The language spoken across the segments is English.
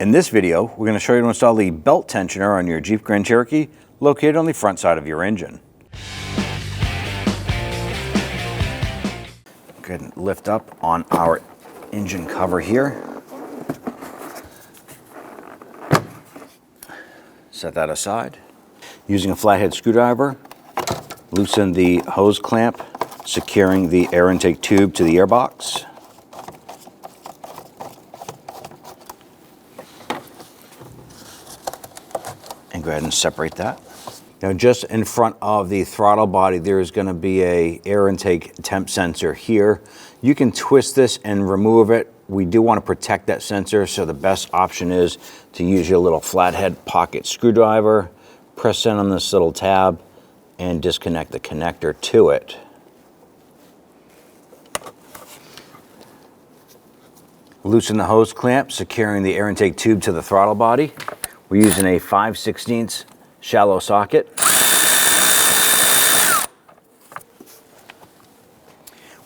In this video, we're going to show you to install the belt tensioner on your Jeep Grand Cherokee located on the front side of your engine. Go ahead and lift up on our engine cover here. Set that aside. Using a flathead screwdriver, loosen the hose clamp, securing the air intake tube to the airbox. And go ahead and separate that. Now, just in front of the throttle body, there is going to be a air intake temp sensor here. You can twist this and remove it. We do want to protect that sensor, so the best option is to use your little flathead pocket screwdriver, press in on this little tab, and disconnect the connector to it. Loosen the hose clamp, securing the air intake tube to the throttle body. We're using a 5/16 shallow socket.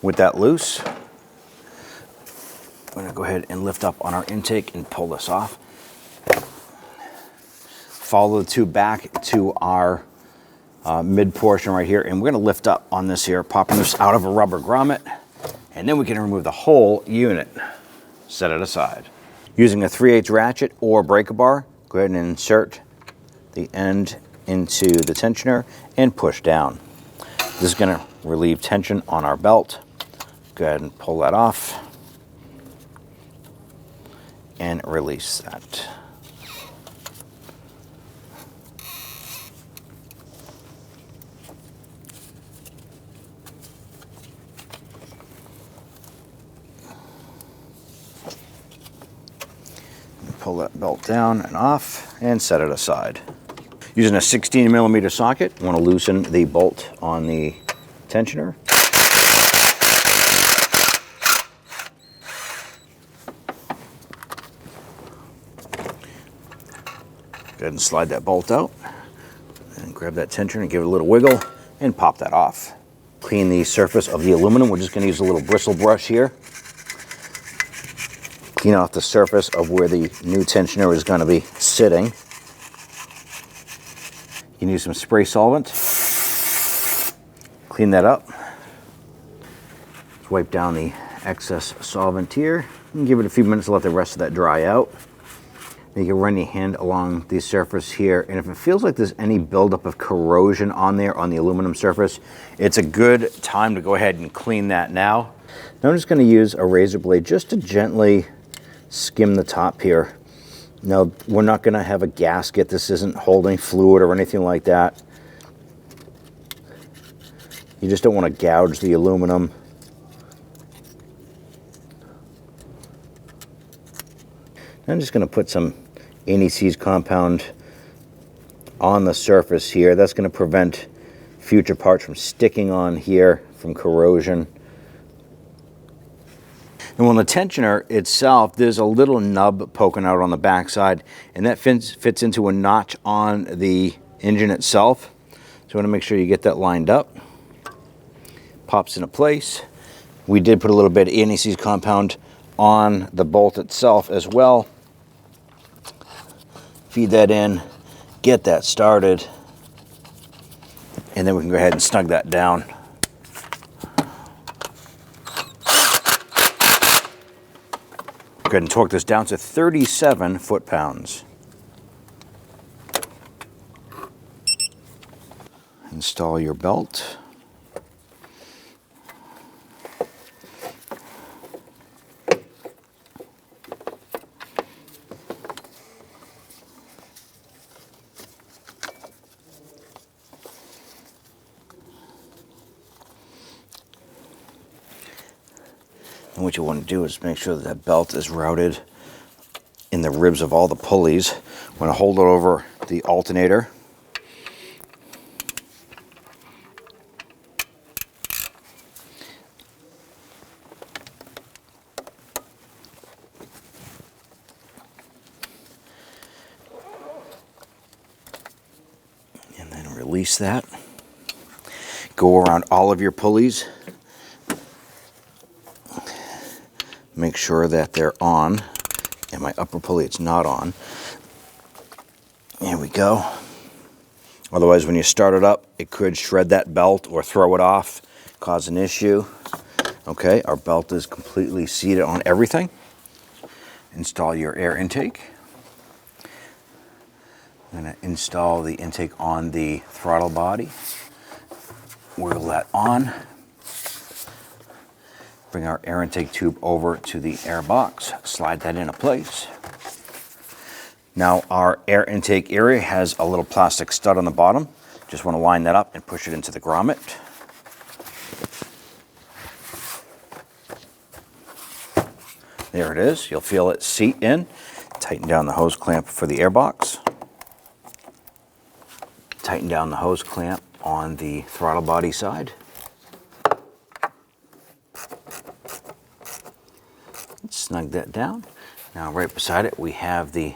With that loose, I'm going to go ahead and lift up on our intake and pull this off. Follow the tube back to our mid portion right here, and we're going to lift up on this here, popping this out of a rubber grommet, and then we can remove the whole unit. Set it aside. Using a 3/8 ratchet or breaker bar, go ahead and insert the end into the tensioner and push down. This is going to relieve tension on our belt. Go ahead and pull that off and release that. Pull that belt down and off and set it aside. Using a 16mm socket, you want to loosen the bolt on the tensioner. Go ahead and slide that bolt out and grab that tensioner and give it a little wiggle and pop that off. Clean the surface of the aluminum. We're just going to use a little bristle brush here. Clean off the surface of where the new tensioner is going to be sitting. You can use some spray solvent. Clean that up. Just wipe down the excess solvent here and give it a few minutes to let the rest of that dry out. Then you can run your hand along the surface here, and if it feels like there's any buildup of corrosion on there on the aluminum surface, it's a good time to go ahead and clean that now. Now I'm just going to use a razor blade just to gently skim the top here. Now, we're not going to have a gasket. This isn't holding fluid or anything like that. You just don't want to gouge the aluminum. I'm just going to put some anti-seize compound on the surface here. That's going to prevent future parts from sticking on here from corrosion. And on the tensioner itself, there's a little nub poking out on the backside, and that fits into a notch on the engine itself. So you want to make sure you get that lined up. Pops into place. We did put a little bit of anti-seize compound on the bolt itself as well. Feed that in, get that started, and then we can go ahead and snug that down. Go ahead and torque this down to 37 foot-pounds. Install your belt. And what you want to do is make sure that that belt is routed in the ribs of all the pulleys. You want to hold it over the alternator. And then release that. Go around all of your pulleys. Make sure that they're on and my upper pulley, it's not on. There we go. Otherwise, when you start it up, it could shred that belt or throw it off, cause an issue. Okay, our belt is completely seated on everything. Install your air intake. I'm going to install the intake on the throttle body. Wheel that on. Bring our air intake tube over to the air box. Slide that into place. Now our air intake area has a little plastic stud on the bottom. Just want to line that up and push it into the grommet. There it is. You'll feel it seat in. Tighten down the hose clamp for the air box. Tighten down the hose clamp on the throttle body side. Snug that down. Now right beside it we have the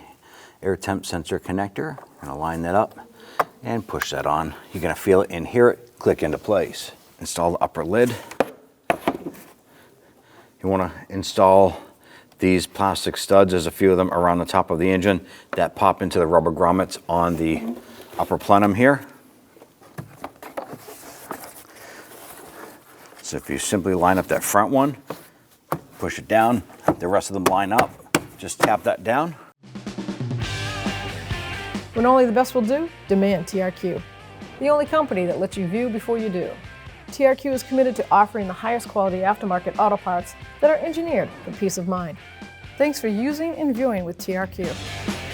air temp sensor connector. I'm going to line that up and push that on. You're going to feel it and hear it click into place. Install the upper lid. You want to install these plastic studs, there's a few of them around the top of the engine that pop into the rubber grommets on the upper plenum here. So if you simply line up that front one, push it down, the rest of them line up. Just tap that down. When only the best will do, demand TRQ. The only company that lets you view before you do. TRQ is committed to offering the highest quality aftermarket auto parts that are engineered for peace of mind. Thanks for using and viewing with TRQ.